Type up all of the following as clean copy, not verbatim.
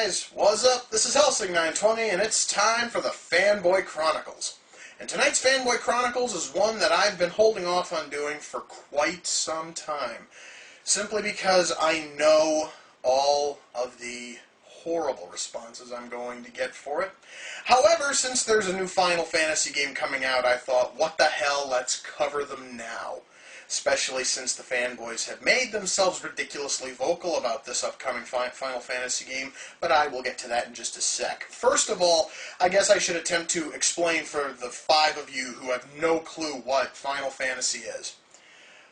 guys, what's up? This is Hellsing920 and it's time for the Fanboy Chronicles. And tonight's Fanboy Chronicles is one that I've been holding off on doing for quite some time. Simply because I know all of the horrible responses I'm going to get for it. However, since there's a new Final Fantasy game coming out, I thought, what the hell, let's cover them now. Especially since the fanboys have made themselves ridiculously vocal about this upcoming Final Fantasy game, but I will get to that in just a sec. First of all, I guess I should attempt to explain for the 5 of you who have no clue what Final Fantasy is.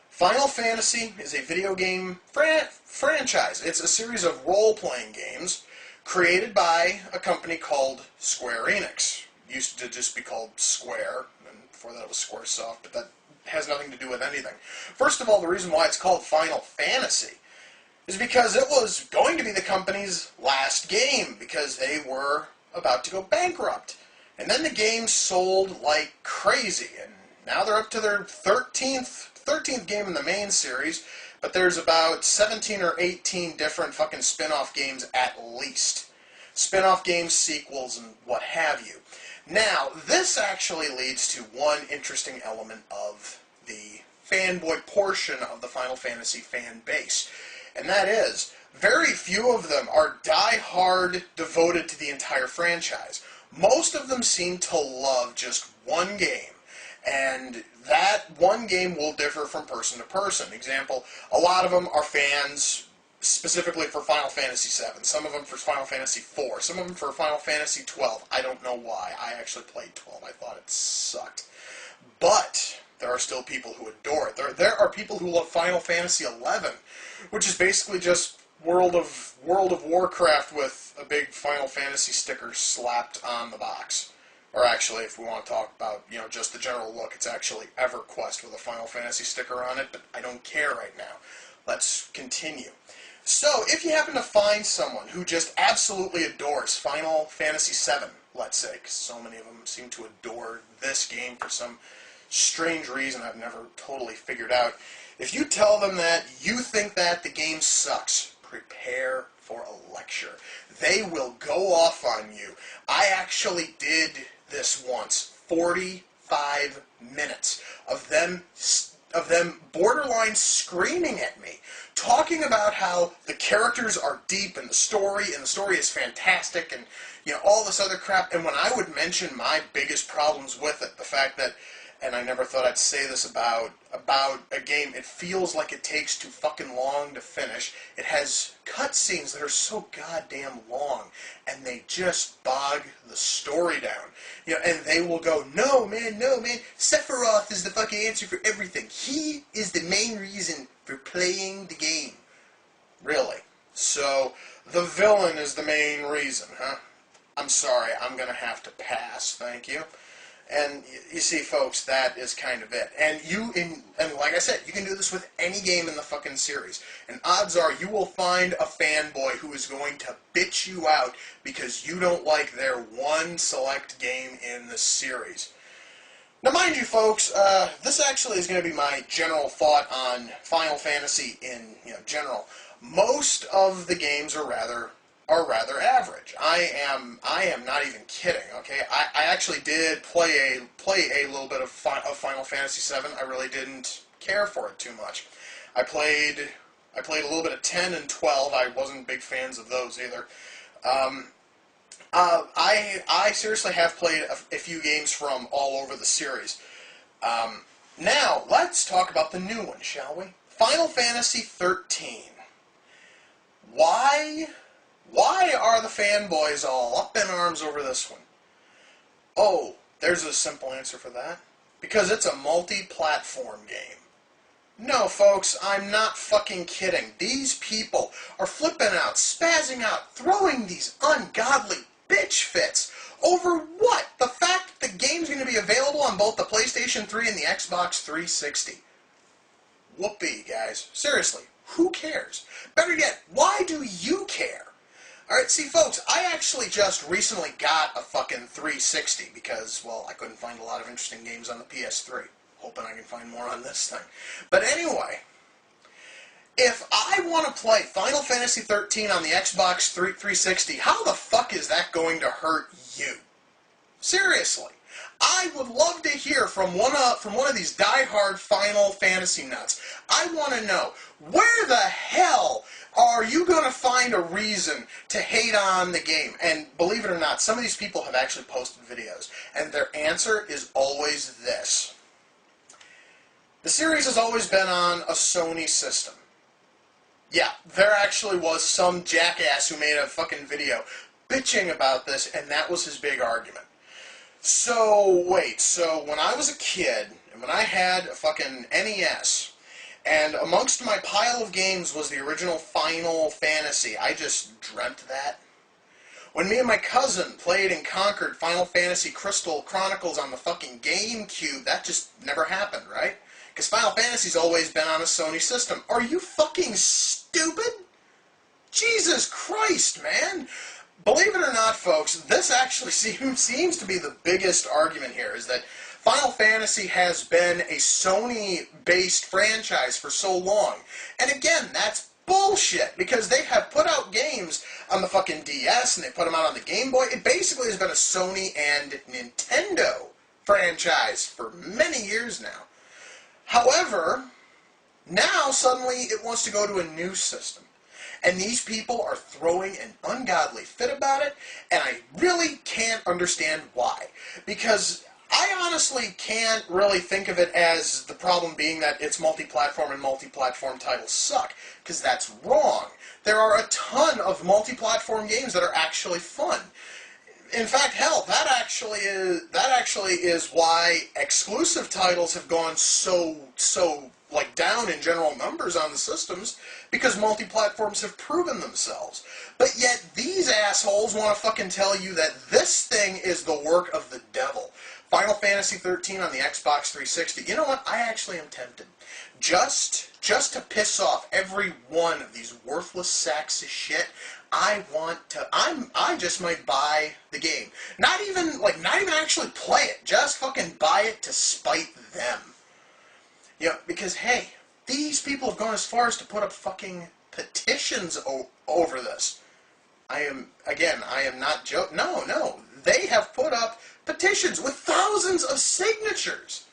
Final Fantasy is a video game franchise. It's a series of role-playing games created by a company called Square Enix. It used to just be called Square, and before that it was Squaresoft, but that has nothing to do with anything. First of all, the reason why it's called Final Fantasy is because it was going to be the company's last game, because they were about to go bankrupt. And then the game sold like crazy, and now they're up to their 13th game in the main series, but there's about 17 or 18 different fucking spin-off games at least. Spin-off games, sequels, and what have you. Now, this actually leads to one interesting element of the fanboy portion of the Final Fantasy fan base, and that is, very few of them are die-hard devoted to the entire franchise. Most of them seem to love just one game, and that one game will differ from person to person. Example, a lot of them are fans specifically for Final Fantasy VII, some of them for Final Fantasy IV, some of them for Final Fantasy XII. I don't know why. I actually played 12. I thought it sucked. But there are still people who adore it. There are people who love Final Fantasy XI, which is basically just World of Warcraft with a big Final Fantasy sticker slapped on the box. Or actually, if we want to talk about, just the general look, it's actually EverQuest with a Final Fantasy sticker on it, but I don't care right now. Let's continue. So, if you happen to find someone who just absolutely adores Final Fantasy VII, let's say, because so many of them seem to adore this game for some strange reason I've never totally figured out, if you tell them that you think that the game sucks, prepare for a lecture. They will go off on you. I actually did this once. 45 minutes of them borderline screaming at me, talking about how the characters are deep and the story is fantastic and all this other crap. And when I would mention my biggest problems with it, the fact that, and I never thought I'd say this about a game, it feels like it takes too fucking long to finish. It has cutscenes that are so goddamn long, and they just bog the story down. And they will go, no man, Sephiroth is the fucking answer for everything. He is the main reason for playing the game. Really? So, the villain is the main reason, huh? I'm sorry, I'm gonna have to pass, thank you. And you see, folks, that is kind of it. And like I said, you can do this with any game in the fucking series. And odds are you will find a fanboy who is going to bitch you out because you don't like their one select game in the series. Now, mind you, folks, this actually is going to be my general thought on Final Fantasy in general. Most of the games are rather average. I am not even kidding. Okay, I actually did play a little bit of Final Fantasy VII. I really didn't care for it too much. I played a little bit of 10 and 12. I wasn't big fans of those either. I seriously have played a few games from all over the series. Now let's talk about the new one, shall we? Final Fantasy XIII. Why are the fanboys all up in arms over this one? Oh, there's a simple answer for that. Because it's a multi-platform game. No, folks, I'm not fucking kidding. These people are flipping out, spazzing out, throwing these ungodly bitch fits over what? The fact that the game's going to be available on both the PlayStation 3 and the Xbox 360. Whoopee, guys. Seriously, who cares? Better yet, why do you care? Alright, see folks, I actually just recently got a fucking 360 because, well, I couldn't find a lot of interesting games on the PS3. Hoping I can find more on this thing. But anyway, If I want to play Final Fantasy 13 on the Xbox 360, how the fuck is that going to hurt you? Seriously. I would love to hear from one of these diehard Final Fantasy nuts. I want to know, where the hell are you going to find a reason to hate on the game? And believe it or not, some of these people have actually posted videos, and their answer is always this. The series has always been on a Sony system. Yeah, there actually was some jackass who made a fucking video bitching about this, and that was his big argument. So, wait, so when I was a kid, and when I had a fucking NES, and amongst my pile of games was the original Final Fantasy, I just dreamt that. When me and my cousin played and conquered Final Fantasy Crystal Chronicles on the fucking GameCube, that just never happened, right? Because Final Fantasy's always been on a Sony system. Are you fucking stupid? Jesus Christ, man! Believe it or not, folks, this actually seems to be the biggest argument here, is that Final Fantasy has been a Sony-based franchise for so long. And again, that's bullshit, because they have put out games on the fucking DS, and they put them out on the Game Boy. It basically has been a Sony and Nintendo franchise for many years now. However, now suddenly it wants to go to a new system. And these people are throwing an ungodly fit about it, and I really can't understand why. Because I honestly can't really think of it as the problem being that it's multi-platform and multi-platform titles suck, because that's wrong. There are a ton of multi-platform games that are actually fun. In fact, hell, that actually is why exclusive titles have gone so down in general numbers on the systems, because multi-platforms have proven themselves. But yet these assholes want to fucking tell you that this thing is the work of the devil. Final Fantasy 13 on the Xbox 360. You know what? I actually am tempted. Just to piss off every one of these worthless sacks of shit, I just might buy the game. Not even actually play it. Just fucking buy it to spite them. You know, because hey, these people have gone as far as to put up fucking petitions over this. I am not joking. No. They have put up petitions with thousands of signatures.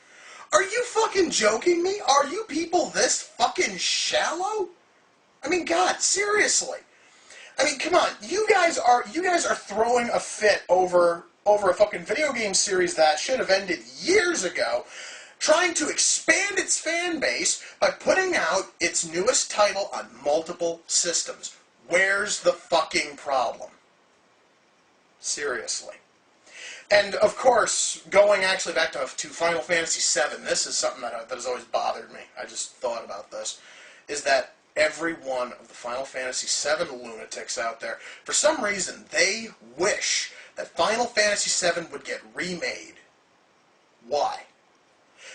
Are you fucking joking me? Are you people this fucking shallow? I mean, God, seriously. I mean, come on. You guys are throwing a fit over a fucking video game series that should have ended years ago, trying to expand its fan base by putting out its newest title on multiple systems. Where's the fucking problem? Seriously. And, of course, going actually back to Final Fantasy VII, this is something that has always bothered me. I just thought about this, is that every one of the Final Fantasy VII lunatics out there, for some reason, they wish that Final Fantasy VII would get remade. Why?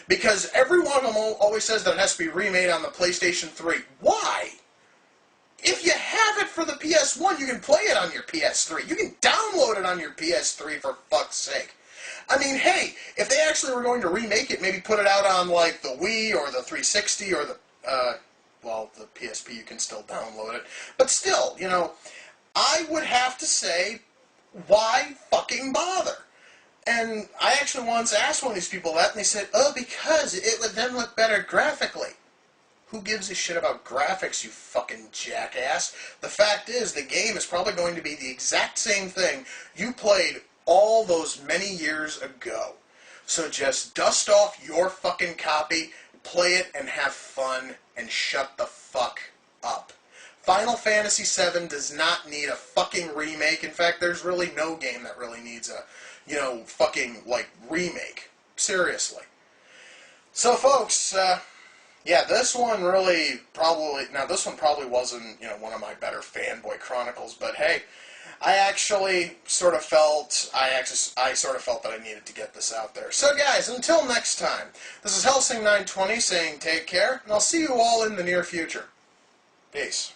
Because every one of them always says that it has to be remade on the PlayStation 3. Why? If you have it for the PS1, you can play it on your PS3. You can download it on your PS3, for fuck's sake. I mean, hey, if they actually were going to remake it, maybe put it out on, like, the Wii or the 360 or the, well, the PSP, you can still download it. But still, you know, I would have to say, why fucking bother? And I actually once asked one of these people that, and they said, oh, because it would then look better graphically. Who gives a shit about graphics, you fucking jackass? The fact is, the game is probably going to be the exact same thing you played all those many years ago. So just dust off your fucking copy, play it, and have fun, and shut the fuck up. Final Fantasy VII does not need a fucking remake. In fact, there's really no game that really needs a, you know, fucking, like, remake. Seriously. So, folks, yeah, this one probably wasn't, you know, one of my better Fanboy Chronicles, but hey, I sort of felt that I needed to get this out there. So guys, until next time, this is Hellsing920 saying take care, and I'll see you all in the near future. Peace.